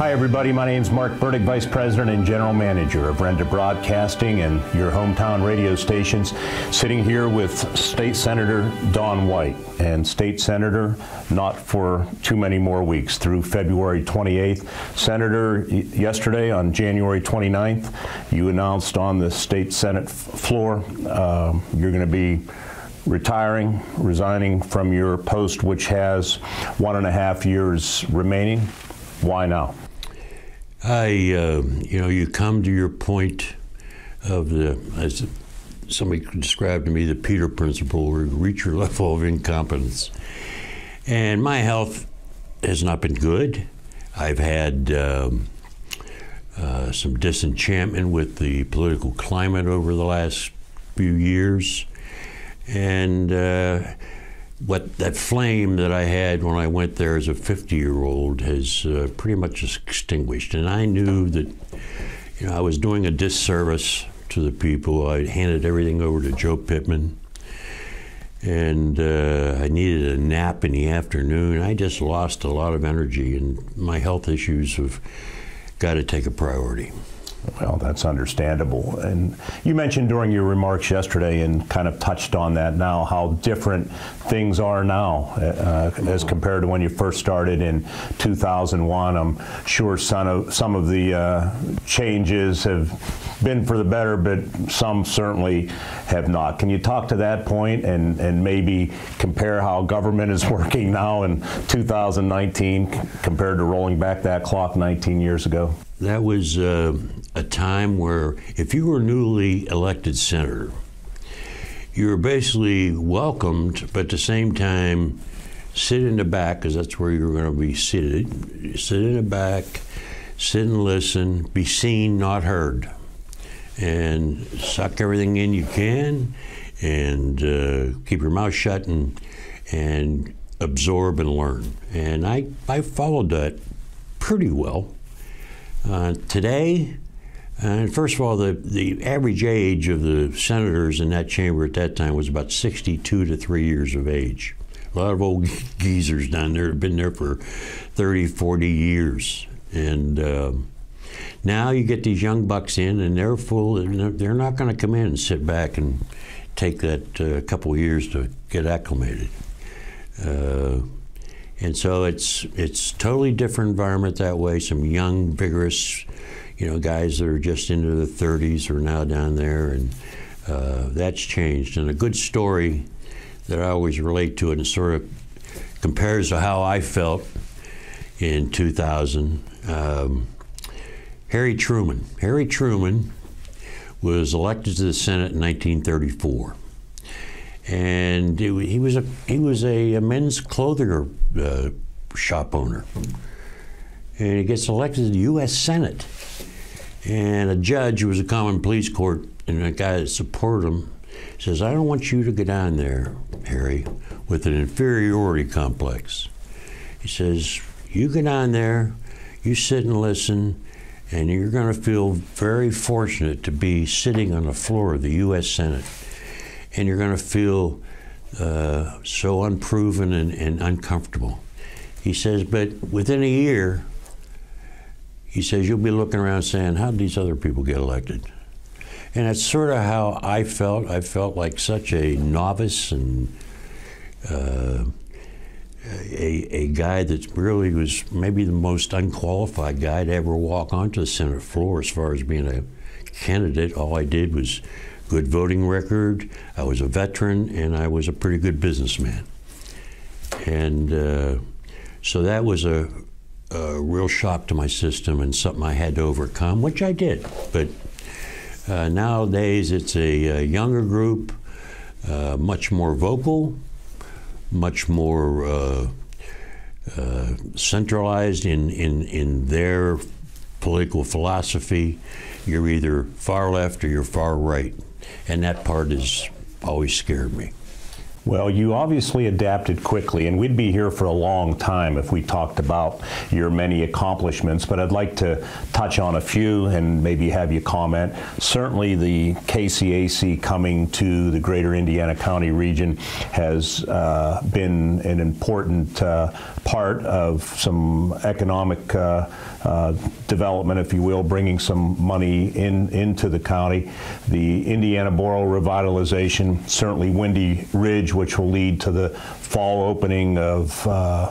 Hi everybody, my name is Mark Bertig, Vice President and General Manager of Renda Broadcasting and your hometown radio stations, sitting here with State Senator Don White. And State Senator, not for too many more weeks, through February 28th. Senator, yesterday on January 29th, you announced on the State Senate floor you're going to be resigning from your post, which has 1.5 years remaining. Why now? You come to your point of as somebody described to me, the Peter principle, where you reach your level of incompetence. And my health has not been good. I've had some disenchantment with the political climate over the last few years. And that flame that I had when I went there as a 50-year-old has pretty much extinguished. And I knew that, I was doing a disservice to the people. I handed everything over to Joe Pittman, and I needed a nap in the afternoon. I just lost a lot of energy, and my health issues have got to take a priority. Well, that's understandable. And you mentioned during your remarks yesterday, and kind of touched on that now, how different things are now as compared to when you first started in 2001. I'm sure some of the changes have been for the better, but some certainly have not. Can you talk to that point and maybe compare how government is working now in 2019 compared to rolling back that clock 19 years ago? That was a time where if you were newly elected senator, you were basically welcomed, but at the same time, sit in the back, because that's where you're going to be seated. Sit in the back, sit and listen, be seen, not heard, and suck everything in you can, and keep your mouth shut and absorb and learn. And I followed that pretty well. Today, and first of all, the average age of the senators in that chamber at that time was about 62 to 3 years of age. A lot of old geezers down there have been there for 30, 40 years. And now you get these young bucks in, and they're full. They're not going to come in and sit back and take that couple of years to get acclimated. And so it's totally different environment that way. Some young, vigorous, guys that are just into the 30s are now down there, and that's changed. And a good story that I always relate to it and sort of compares to how I felt in 2000. Harry Truman. Harry Truman was elected to the Senate in 1934. And he was a men's clothing shop owner, and he gets elected to the U.S. Senate. And a judge who was a common pleas court, and a guy that supported him, says, "I don't want you to go down there, Harry, with an inferiority complex." He says, "You go down there, you sit and listen, and you're going to feel very fortunate to be sitting on the floor of the U.S. Senate. And you're going to feel so unproven and uncomfortable." He says, "But within a year," he says, "you'll be looking around saying, how did these other people get elected?" And that's sort of how I felt. I felt like such a novice and a guy that really was maybe the most unqualified guy to ever walk onto the Senate floor as far as being a candidate. All I did was good voting record, I was a veteran, and I was a pretty good businessman. And so that was a real shock to my system and something I had to overcome, which I did. But nowadays it's a younger group, much more vocal, much more centralized in their political philosophy. You're either far left or you're far right. And that part has always scared me. Well, you obviously adapted quickly, and we'd be here for a long time if we talked about your many accomplishments, but I'd like to touch on a few and maybe have you comment. Certainly the KCAC coming to the greater Indiana County region has been an important part of some economic development, if you will, bringing some money into the county. The Indiana Borough revitalization, certainly Windy Ridge, which will lead to the fall opening of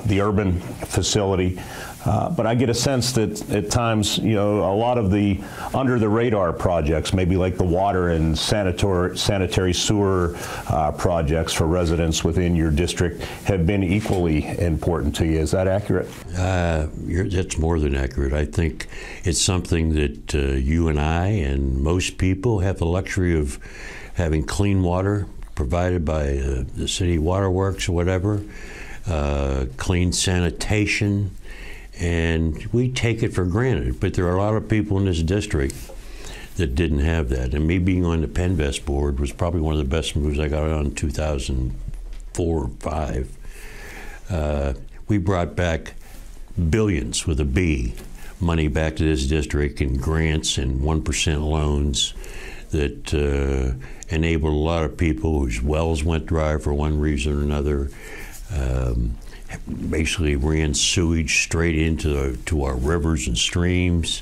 the urban facility. But I get a sense that at times, you know, a lot of the under the radar projects, maybe like the water and sanitary sewer projects for residents within your district, have been equally important to you. Is that accurate? That's more than accurate. I think it's something that you and I and most people have the luxury of having clean water provided by the city waterworks or whatever, clean sanitation. And we take it for granted, but there are a lot of people in this district that didn't have that. And me being on the Penvest board was probably one of the best moves I got on in 2004 or 5. We brought back billions with a B money back to this district in grants and 1% loans that enabled a lot of people whose wells went dry for one reason or another. Basically ran sewage straight into our rivers and streams.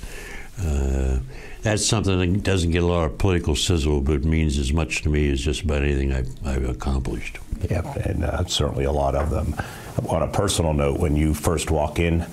That's something that doesn't get a lot of political sizzle, but means as much to me as just about anything I've accomplished. Yeah, and certainly a lot of them. On a personal note, when you first walked in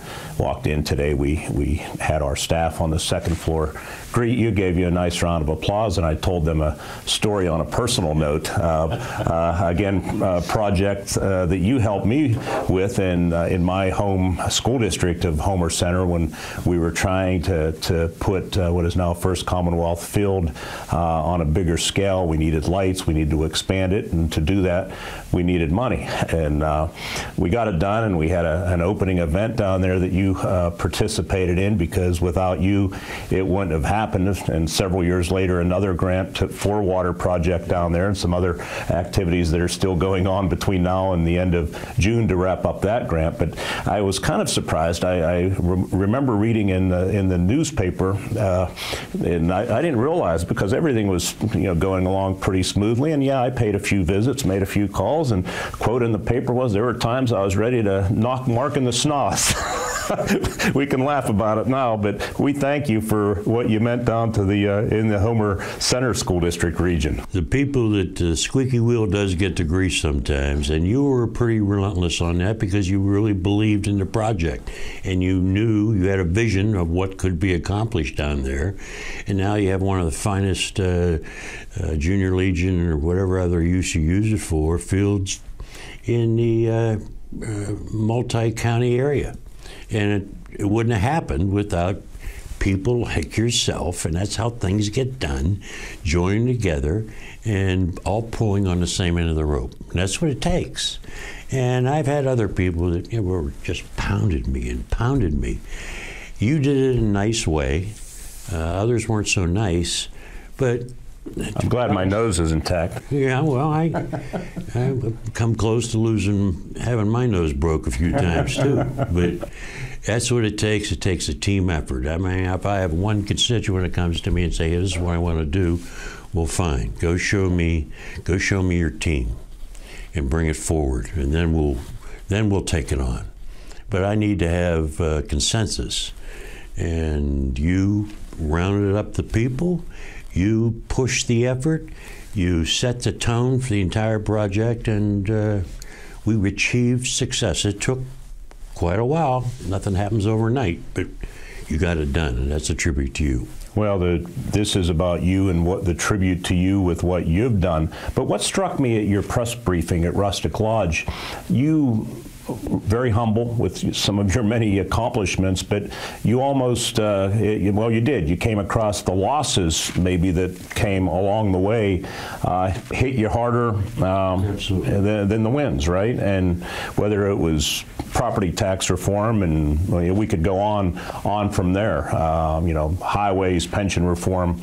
today, we had our staff on the second floor greet you, gave you a nice round of applause, and I told them a story on a personal note. Again, a project that you helped me with in my home school district of Homer Center when we were trying to put what is now First Commonwealth Field on a bigger scale. We needed lights, we needed to expand it, and to do that, we needed money. And we got it done, and we had an opening event down there that you participated in, because without you, it wouldn't have happened. And several years later, another grant for water project down there, and some other activities that are still going on between now and the end of June to wrap up that grant. But I was kind of surprised. I remember reading in the newspaper, and I didn't realize, because everything was going along pretty smoothly. And yeah, I paid a few visits, made a few calls, and quote in the paper was, there were times I was ready to knock Mark in the snots. We can laugh about it now, but we thank you for what you meant down to the in the Homer Center School District region. The people that the squeaky wheel does get to grease sometimes, and you were pretty relentless on that because you really believed in the project, and you knew you had a vision of what could be accomplished down there, and now you have one of the finest Junior Legion or whatever other use you use it for fields in the multi-county area. And it wouldn't have happened without people like yourself, and that's how things get done, joining together and all pulling on the same end of the rope. And that's what it takes. And I've had other people that were just pounded me and pounded me. You did it in a nice way. Others weren't so nice, but I'm glad my nose is intact. Yeah, well, I've come close to having my nose broke a few times too. But that's what it takes. It takes a team effort. I mean, if I have one constituent that comes to me and say, hey, this is what I want to do, well, fine. Go show me your team and bring it forward, and then we'll take it on. But I need to have consensus. And you rounded up the people. You pushed the effort, you set the tone for the entire project, and we achieved success. It took quite a while. Nothing happens overnight, but you got it done, and that's a tribute to you. Well, this is about you and what the tribute to you with what you've done. But what struck me at your press briefing at Rustic Lodge, you very humble with some of your many accomplishments, but you almost, well, you did. You came across the losses maybe that came along the way, hit you harder than the wins, right? And whether it was property tax reform, and we could go on from there, highways, pension reform.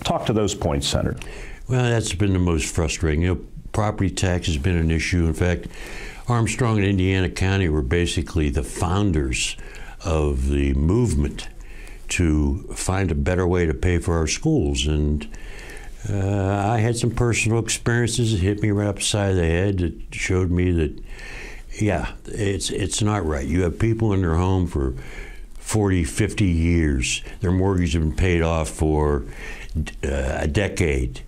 Talk to those points, Senator. Well, that's been the most frustrating. Property tax has been an issue. In fact, Armstrong and Indiana County were basically the founders of the movement to find a better way to pay for our schools. And I had some personal experiences that hit me right upside the head that showed me that Yeah, it's not right. You have people in their home for 40, 50 years. Their mortgage has been paid off for a decade,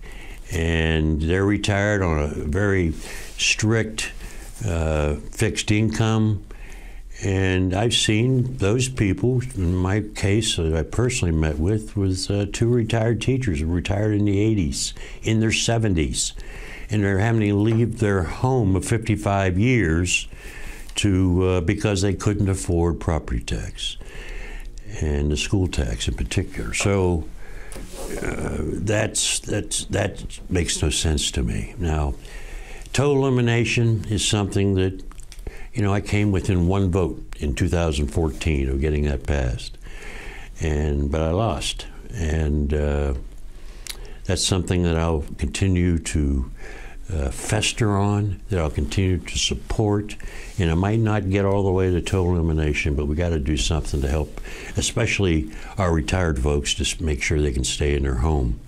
and they're retired on a very strict fixed income. And I've seen those people. In my case, that I personally met with was two retired teachers who retired in the 80s, in their 70s. And they're having to leave their home of 55 years to because they couldn't afford property tax and the school tax in particular. So that makes no sense to me. Now, total elimination is something that, you know, I came within one vote in 2014 of getting that passed, but I lost, and that's something that I'll continue to fester on, that I'll continue to support, and it might not get all the way to total elimination, but we got to do something to help, especially our retired folks, to make sure they can stay in their home.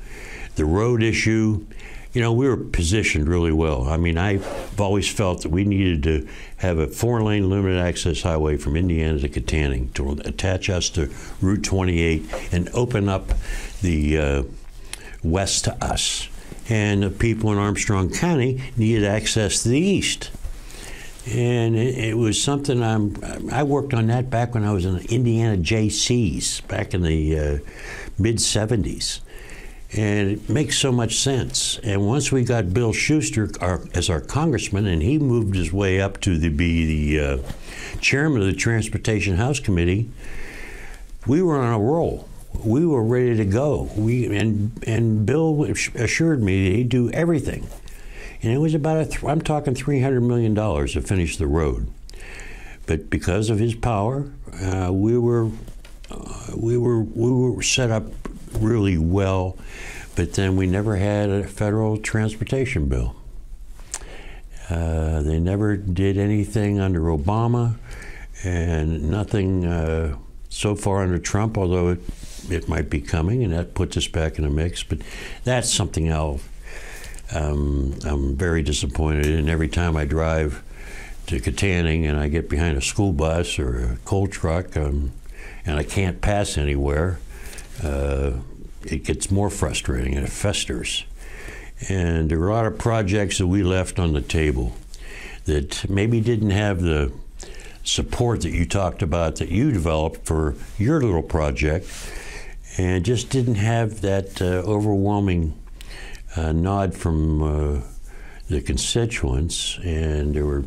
The road issue, you know, we were positioned really well. I mean, I've always felt that we needed to have a 4-lane limited access highway from Indiana to Katanning to attach us to Route 28 and open up the west to us. And the people in Armstrong County needed access to the east. And it was something I worked on that back when I was in Indiana JCs back in the mid-70s. And it makes so much sense. And once we got Bill Schuster as our congressman, and he moved his way up to be the chairman of the Transportation House Committee, we were on a roll. We were ready to go. And Bill assured me that he'd do everything. And it was about I'm talking $300 million to finish the road. But because of his power, we were set up really well, but then we never had a federal transportation bill. They never did anything under Obama, and nothing so far under Trump, although it might be coming, and that puts us back in the mix. But that's something else I'm very disappointed in. Every time I drive to Katanning and I get behind a school bus or a coal truck and I can't pass anywhere, it gets more frustrating and it festers. And there were a lot of projects that we left on the table that maybe didn't have the support that you talked about, that you developed for your little project, and just didn't have that overwhelming nod from the constituents, and there were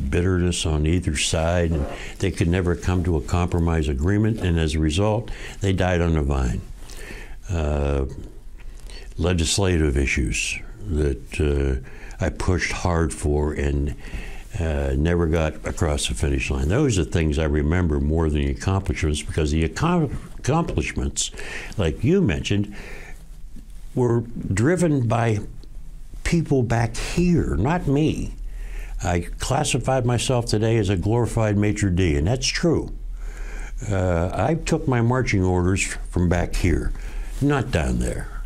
bitterness on either side, and they could never come to a compromise agreement, and as a result, they died on the vine. Legislative issues that I pushed hard for and never got across the finish line. Those are things I remember more than the accomplishments, because the accomplishments, like you mentioned, were driven by people back here, not me. I classified myself today as a glorified maitre d', and that's true. I took my marching orders from back here, not down there.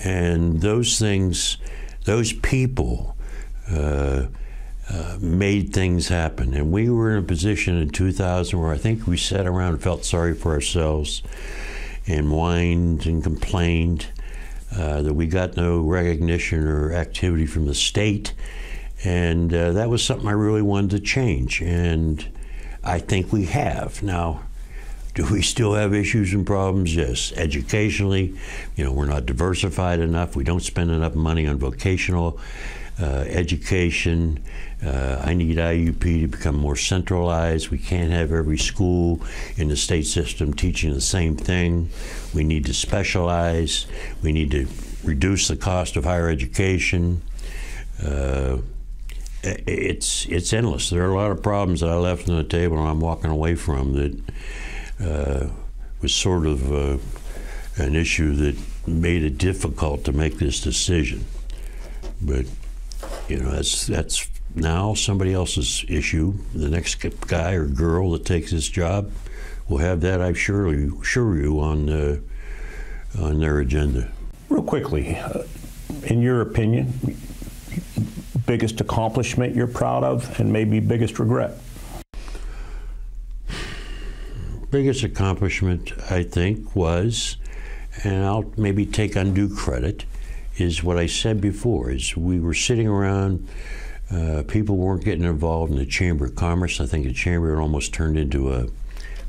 And those things, those people made things happen. And we were in a position in 2000 where I think we sat around and felt sorry for ourselves and whined and complained that we got no recognition or activity from the state. And that was something I really wanted to change, and I think we have. Now, do we still have issues and problems? Yes. Educationally, you know, we're not diversified enough. We don't spend enough money on vocational education. I need IUP to become more centralized. We can't have every school in the state system teaching the same thing. We need to specialize. We need to reduce the cost of higher education. It's endless. There are a lot of problems that I left on the table and I'm walking away from that was sort of an issue that made it difficult to make this decision. But, you know, that's now somebody else's issue. The next guy or girl that takes this job will have that, I'm sure you, on their agenda. Real quickly, in your opinion, biggest accomplishment you're proud of, and maybe biggest regret? Biggest accomplishment, I think, was, and I'll maybe take undue credit, is what I said before, is we were sitting around, people weren't getting involved in the Chamber of Commerce. I think the Chamber had almost turned into a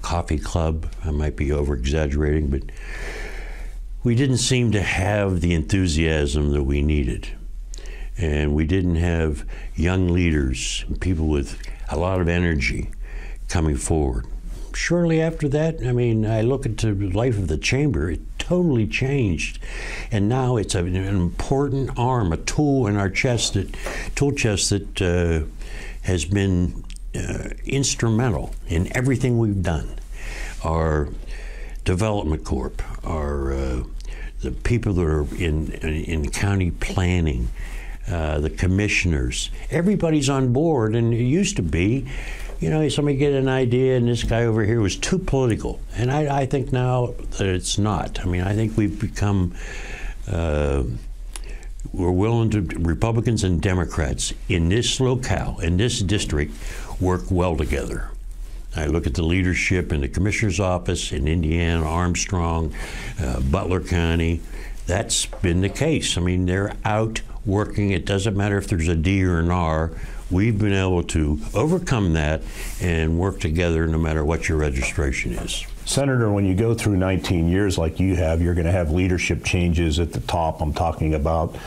coffee club. I might be over-exaggerating, but we didn't seem to have the enthusiasm that we needed. And we didn't have young leaders, people with a lot of energy coming forward. Shortly after that, I mean, I look at the life of the Chamber, it totally changed. And now it's an important arm, a tool in our chest, tool chest that has been instrumental in everything we've done. Our Development Corp, our the people that are in county planning, the commissioners, everybody's on board. And it used to be, you know, somebody get an idea and this guy over here was too political. And I think now that it's not. I mean, I think we've become, we're willing to, Republicans and Democrats in this locale, in this district, work well together. I look at the leadership in the commissioner's office in Indiana, Armstrong, Butler County. That's been the case. I mean, they're out working. It doesn't matter if there's a D or an R. We've been able to overcome that and work together no matter what your registration is. Senator, when you go through 19 years like you have, you're going to have leadership changes at the top. I'm talking about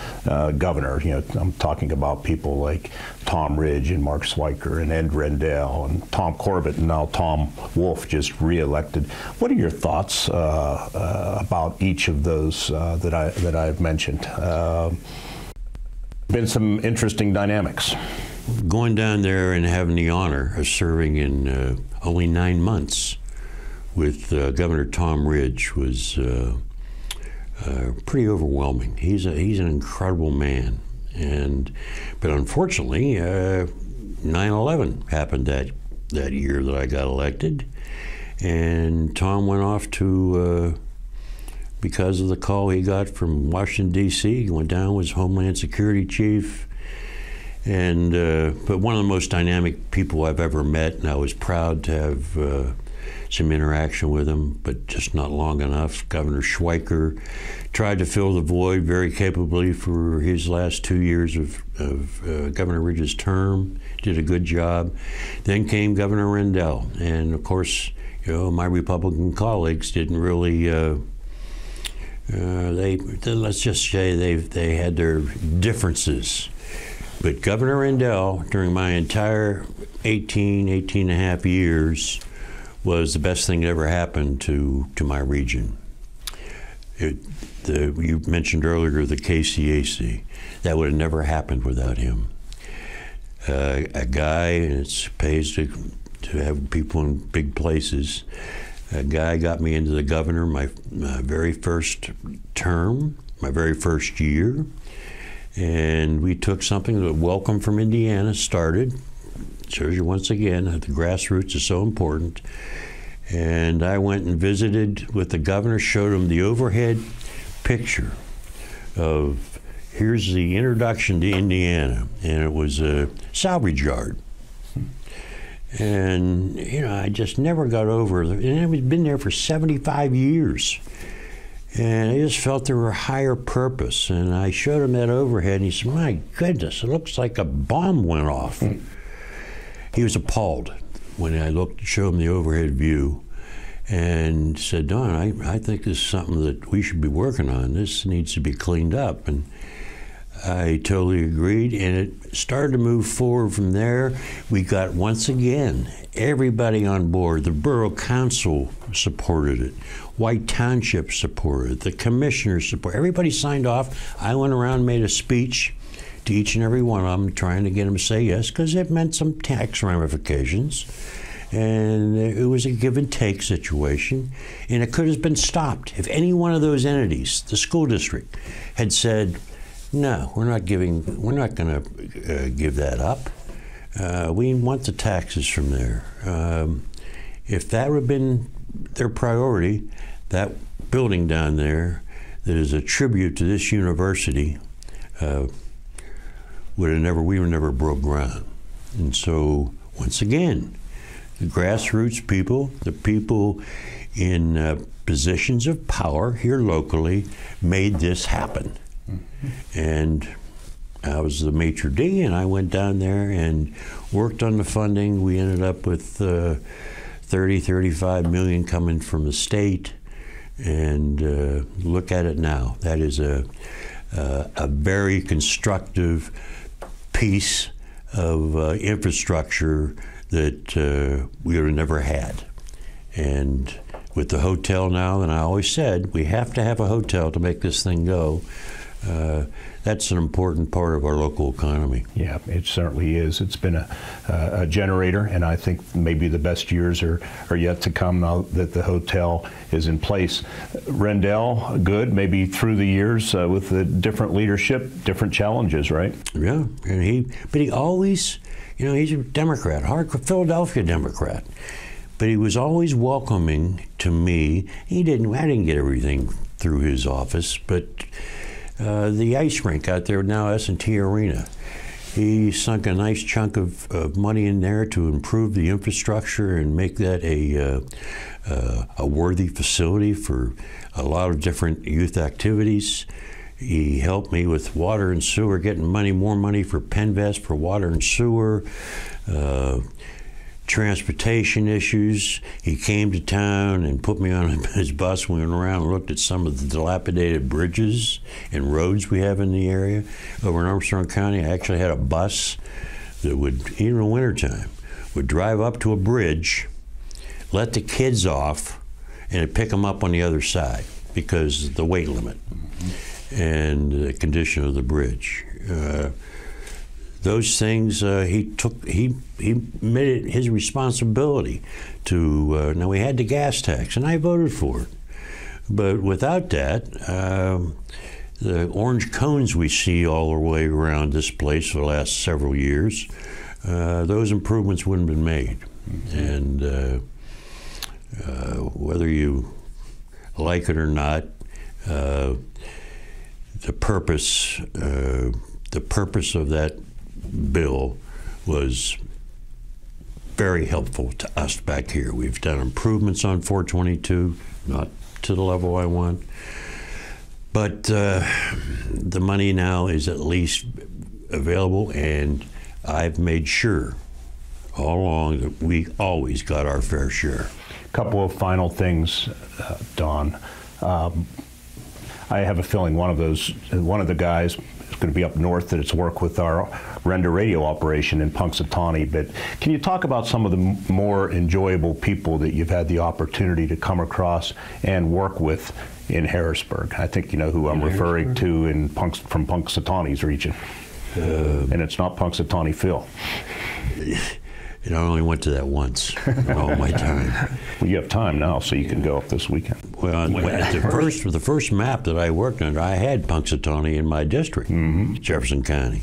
governor. You know, I'm talking about people like Tom Ridge and Mark Swiker and Ed Rendell and Tom Corbett and now Tom Wolf just reelected. What are your thoughts about each of those that I've mentioned? Been some interesting dynamics. Going down there and having the honor of serving in only 9 months with Governor Tom Ridge was pretty overwhelming. He's an incredible man, but unfortunately, 9/11 happened that year that I got elected, and Tom went off to. Because of the call he got from Washington, D.C., he went down, was Homeland Security Chief, and but one of the most dynamic people I've ever met, and I was proud to have some interaction with him, but just not long enough. Governor Swiker tried to fill the void very capably for his last 2 years of Governor Ridge's term, did a good job. Then came Governor Rendell, and of course, you know, my Republican colleagues didn't really let's just say they had their differences. But Governor Rendell, during my entire 18 and a half years, was the best thing that ever happened to my region. You mentioned earlier the KCAC. That would have never happened without him. A guy, and it pays to have people in big places. A guy got me into the governor my very first term, my very first year, and we took something that Welcome from Indiana started. Shows you once again that the grassroots is so important. And I went and visited with the governor, showed him the overhead picture of here's the introduction to Indiana, and it was a salvage yard. And, you know, I just never got over it. And it had been there for 75 years. And I just felt there were a higher purpose. And I showed him that overhead, and he said, my goodness, it looks like a bomb went off. He was appalled when I showed him the overhead view and said, Don, I think this is something that we should be working on. This needs to be cleaned up. And I totally agreed, and it started to move forward from there. We got, once again, everybody on board. The Borough Council supported it. White Township supported it. The commissioners supported it. Everybody signed off. I went around and made a speech to each and every one of them, trying to get them to say yes, because it meant some tax ramifications. And it was a give and take situation, and it could have been stopped. If any one of those entities, the school district, had said, no, we're not going to give that up. We want the taxes from there. If that would have been their priority, that building down there that is a tribute to this university we were never broke ground. And so, once again, the grassroots people, the people in positions of power here locally, made this happen. And I was the maitre d', and I went down there and worked on the funding. We ended up with 35 million coming from the state, and look at it now. That is a very constructive piece of infrastructure that we would have never had. And with the hotel now, and I always said, we have to have a hotel to make this thing go. That's an important part of our local economy. Yeah, it certainly is. It's been a generator, and I think maybe the best years are yet to come now that the hotel is in place. Rendell, good, maybe through the years with the different leadership, different challenges, right? Yeah, and he always, he's a Democrat, hardcore Philadelphia Democrat. But he was always welcoming to me. I didn't get everything through his office, but the ice rink out there now, S&T Arena, he sunk a nice chunk of money in there to improve the infrastructure and make that a worthy facility for a lot of different youth activities. He helped me with water and sewer, getting more money for Penvest for water and sewer. Transportation issues. He came to town and put me on his bus. We went around and looked at some of the dilapidated bridges and roads we have in the area. Over in Armstrong County, I actually had a bus that would, even in the wintertime, would drive up to a bridge, let the kids off, and it'd pick them up on the other side because of the weight limit and the condition of the bridge. Those things he made it his responsibility to. Now we had the gas tax, and I voted for it, but without that, the orange cones we see all the way around this place for the last several years, those improvements wouldn't have been made. And whether you like it or not, the purpose of that bill was very helpful to us back here. We've done improvements on 422, not to the level I want, but the money now is at least available, and I've made sure all along that we always got our fair share. A couple of final things, Don. I have a feeling one of the guys is going to be up north that's worked with our Renda radio operation in Punxsutawney. But can you talk about some of the more enjoyable people that you've had the opportunity to come across and work with in Harrisburg? I think you know who I'm referring to from Punxsutawney's region. And it's not Punxsutawney Phil. I only went to that once in all my time. Well, you have time now, so you can go up this weekend. Well, the first map that I worked on, I had Punxsutawney in my district, Jefferson County.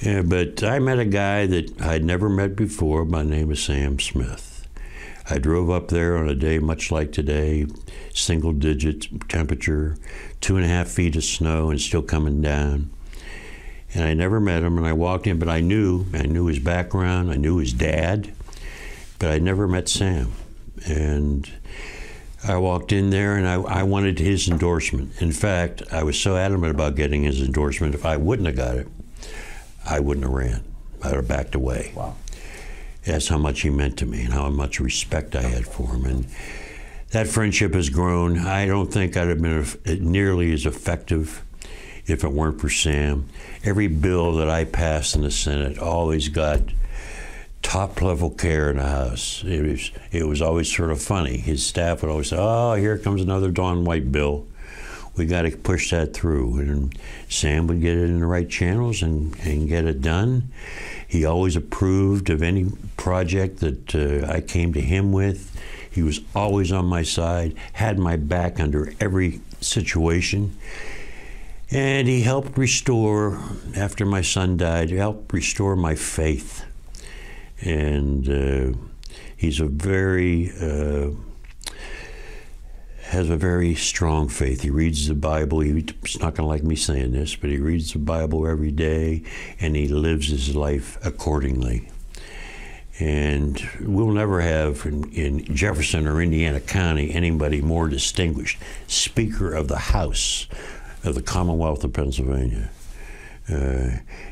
Yeah, but I met a guy that I'd never met before. My name is Sam Smith. I drove up there on a day much like today, single-digit temperature, 2.5 feet of snow and still coming down. And I never met him, and I walked in, but I knew his background, I knew his dad, but I never met Sam. And I walked in there, and I wanted his endorsement. In fact, I was so adamant about getting his endorsement, if I wouldn't have got it, I wouldn't have ran. I would have backed away. Wow. That's how much he meant to me and how much respect I had for him. And that friendship has grown. I don't think I'd have been nearly as effective if it weren't for Sam. Every bill that I passed in the Senate always got top-level care in the House. It was always sort of funny. His staff would always say, "Oh, here comes another Dawn White bill. We got to push that through." And Sam would get it in the right channels and get it done. He always approved of any project that I came to him with. He was always on my side, had my back under every situation. And he helped restore, after my son died, he helped restore my faith. And he's a very has a very strong faith. He reads the Bible. He's not going to like me saying this, but he reads the Bible every day, and he lives his life accordingly. And we'll never have in Jefferson or Indiana County anybody more distinguished. Speaker of the House of the Commonwealth of Pennsylvania.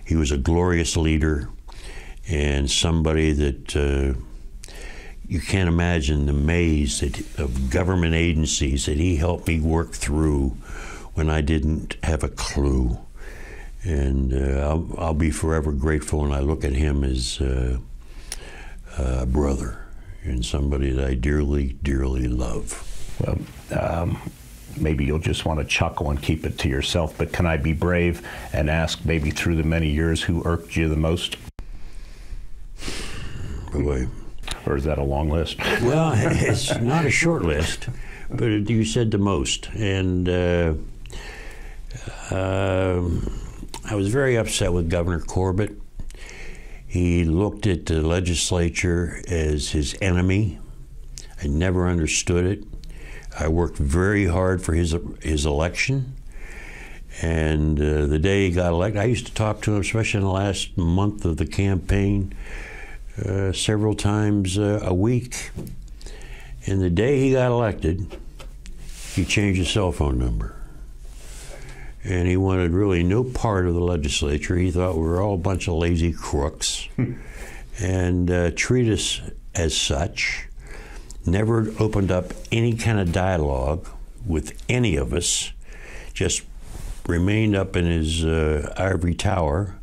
He was a glorious leader and somebody that you can't imagine the maze of government agencies that he helped me work through when I didn't have a clue. And I'll be forever grateful, and I look at him as a brother and somebody that I dearly, dearly love. Well, maybe you'll just want to chuckle and keep it to yourself, but can I be brave and ask, maybe through the many years, who irked you the most? Boy. Or is that a long list? Well, it's not a short list, but you said the most. And I was very upset with Governor Corbett. He looked at the legislature as his enemy. I never understood it. I worked very hard for his election. And the day he got elected, I used to talk to him, especially in the last month of the campaign, several times a week. And the day he got elected, he changed his cell phone number. And he wanted really no part of the legislature. He thought we were all a bunch of lazy crooks and treat us as such. Never opened up any kind of dialogue with any of us. Just remained up in his ivory tower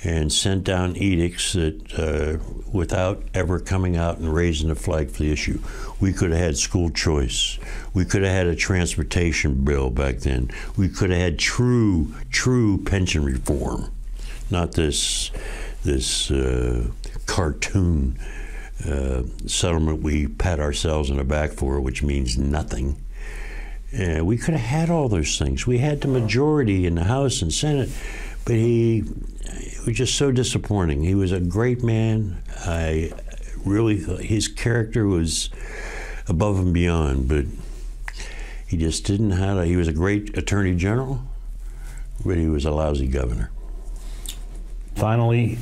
and sent down edicts that without ever coming out and raising a flag for the issue. We could have had school choice. We could have had a transportation bill back then. We could have had true pension reform, not this cartoon settlement we pat ourselves on the back for, which means nothing. We could have had all those things. We had the majority in the House and Senate, but it was just so disappointing. He was a great man. I really thought his character was above and beyond, but he just didn't have he was a great attorney general, but he was a lousy governor. Finally,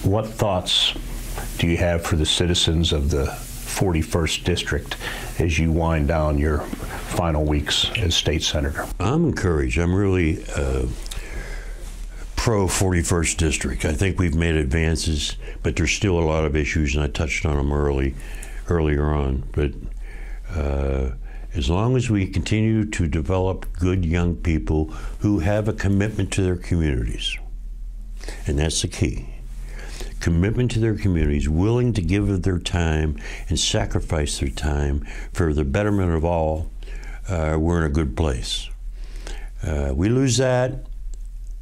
what thoughts do you have for the citizens of the 41st District as you wind down your final weeks as state senator? I'm encouraged. I'm really pro 41st District. I think we've made advances, but there's still a lot of issues, and I touched on them earlier on. But as long as we continue to develop good young people who have a commitment to their communities, and that's the key. Commitment to their communities, willing to give of their time and sacrifice their time for the betterment of all, we're in a good place. We lose that,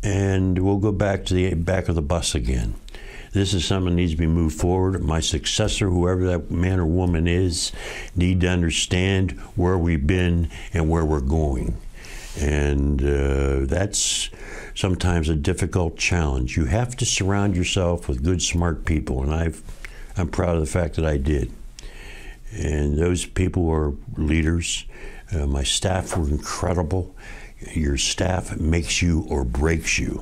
and we'll go back to the back of the bus again. This is something that needs to be moved forward. My successor, whoever that man or woman is, need to understand where we've been and where we're going. And that's sometimes a difficult challenge. You have to surround yourself with good, smart people, and I'm proud of the fact that I did. And those people are leaders. My staff were incredible. Your staff makes you or breaks you.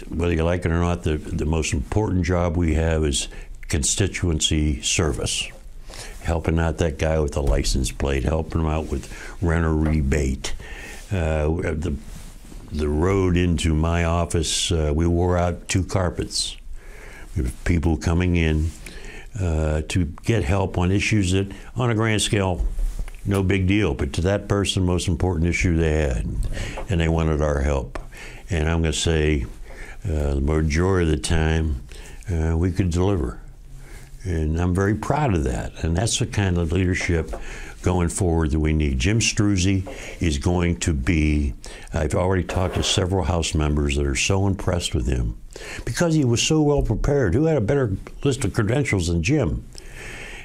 Whether you like it or not, the most important job we have is constituency service. Helping out that guy with the license plate, helping him out with renter rebate. The road into my office, we wore out 2 carpets. We have people coming in to get help on issues that, on a grand scale, no big deal, but to that person, most important issue they had, and they wanted our help. And I'm going to say, the majority of the time, we could deliver. And I'm very proud of that. And that's the kind of leadership going forward that we need. Jim Struzzi is going to be, I've already talked to several House members that are so impressed with him because he was so well prepared. Who had a better list of credentials than Jim?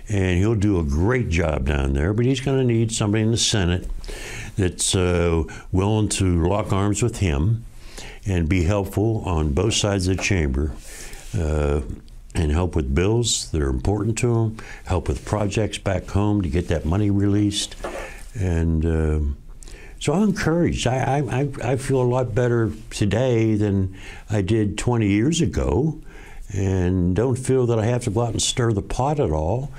And he'll do a great job down there, but he's going to need somebody in the Senate that's willing to lock arms with him and be helpful on both sides of the chamber and help with bills that are important to them, help with projects back home to get that money released. And so I'm encouraged. I feel a lot better today than I did 20 years ago, and don't feel that I have to go out and stir the pot at all.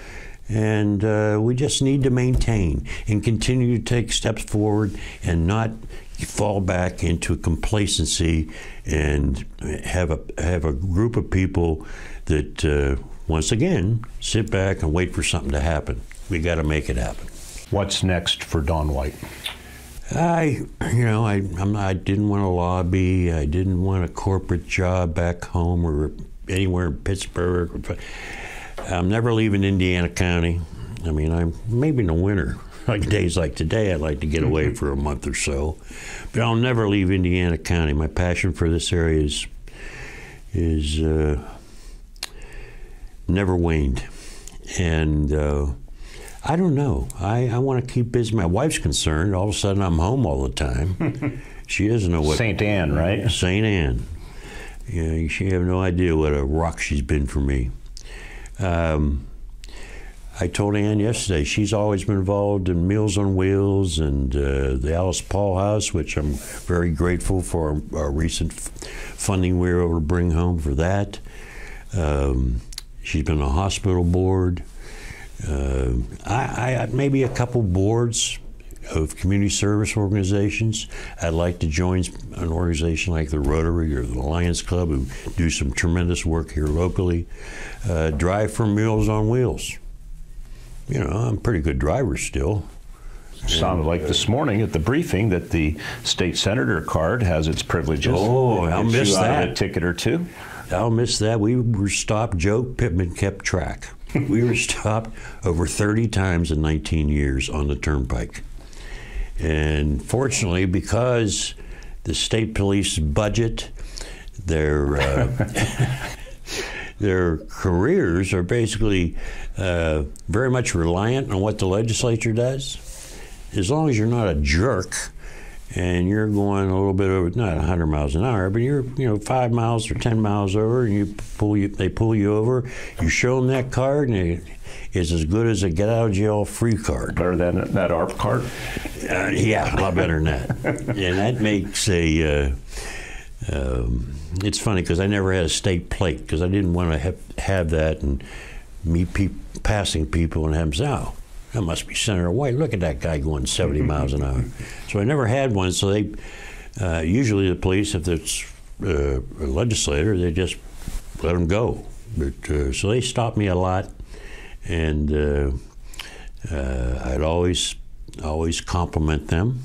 And we just need to maintain and continue to take steps forward and not fall back into complacency, and have a group of people that once again sit back and wait for something to happen. We got to make it happen. What's next for Don White? I didn't want to lobby. I didn't want a corporate job back home or anywhere in Pittsburgh. I'm never leaving Indiana County. I mean, I'm maybe in the winter, like days like today, I'd like to get away for a month or so, but I'll never leave Indiana County. My passion for this area is never waned, and I don't know. I want to keep busy. My wife's concerned. All of a sudden, I'm home all the time. She doesn't know what. St. Anne, right? St. Anne. Yeah, she have no idea what a rock she's been for me. I told Ann yesterday, she's always been involved in Meals on Wheels and the Alice Paul House, which I'm very grateful for our recent funding we were able to bring home for that. She's been on the hospital board. I maybe a couple boards of community service organizations. I'd like to join an organization like the Rotary or the Lions Club, who do some tremendous work here locally. Drive for Meals on Wheels. You know, I'm a pretty good driver still. Sounded like this morning at the briefing that the state senator card has its privileges. Oh, I'll miss that. A ticket or two. I'll miss that. We were stopped. Joe Pittman kept track. We were stopped over 30 times in 19 years on the turnpike. And fortunately, because the state police budget, their careers are basically very much reliant on what the legislature does. As long as you're not a jerk and you're going a little bit over, not 100 miles an hour, but you're 5 miles or 10 miles over, and they pull you over, you show them that card, and it's as good as a get out of jail free card. Better than that ARP card? Yeah, a lot better than that. And that makes it's funny because I never had a state plate because I didn't want to have that and meet passing people and have them say, oh, that must be Senator White. Look at that guy going 70 miles an hour. So I never had one. So they usually the police, if it's a legislator, they just let them go. But so they stopped me a lot, and I'd always compliment them.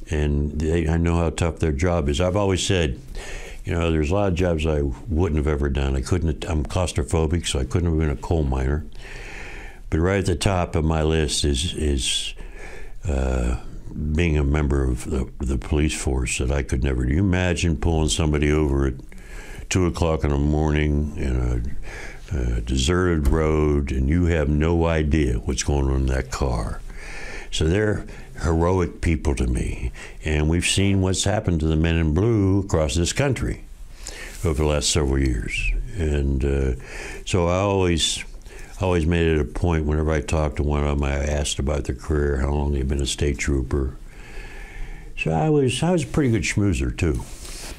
And I know how tough their job is. I've always said, there's a lot of jobs I wouldn't have ever done. I'm claustrophobic, so I couldn't have been a coal miner. But right at the top of my list is being a member of the police force that I could never do. You imagine pulling somebody over at 2 o'clock in the morning in a deserted road, and you have no idea what's going on in that car. So they're heroic people to me, and we've seen what's happened to the men in blue across this country over the last several years. And so I always made it a point whenever I talked to one of them, I asked about their career, how long they've been a state trooper. So I was a pretty good schmoozer too.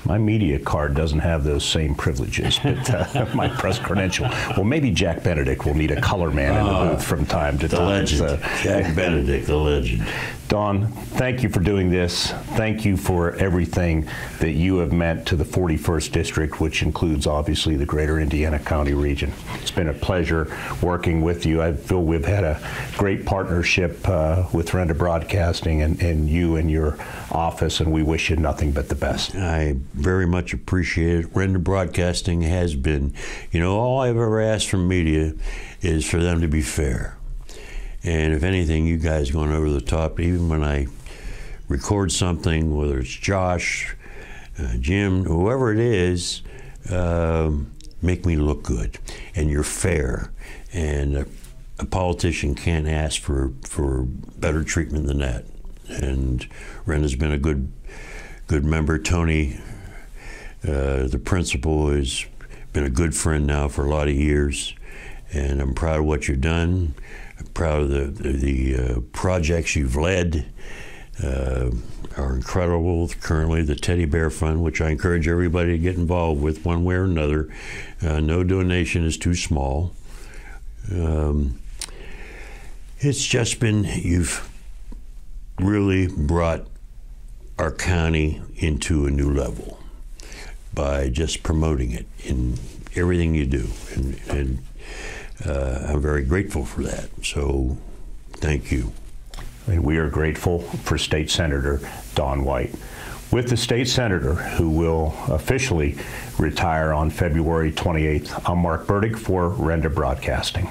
My media card doesn't have those same privileges, but my press credential. Well, maybe Jack Benedict will need a color man in the booth from time to time. The legend, Jack Benedict, the legend. Don, thank you for doing this. Thank you for everything that you have meant to the 41st District, which includes, obviously, the greater Indiana County region. It's been a pleasure working with you. I feel we've had a great partnership with Renda Broadcasting and you and your office, and we wish you nothing but the best. I very much appreciate it. Renda Broadcasting has been, all I've ever asked from media is for them to be fair. And if anything, you guys going over the top, even when I record something, whether it's Josh, Jim, whoever it is, make me look good. And you're fair. And a politician can't ask for better treatment than that. And Renda's been a good member. Tony, the principal, has been a good friend now for a lot of years. And I'm proud of what you've done. I'm proud of the projects you've led. Are incredible. Currently, the Teddy Bear Fund, which I encourage everybody to get involved with one way or another. No donation is too small. It's just been, you've really brought our county into a new level by just promoting it in everything you do. And I'm very grateful for that. So thank you. And we are grateful for State Senator Don White. With the State Senator, who will officially retire on February 28th, I'm Mark Bertig for Renda Broadcasting.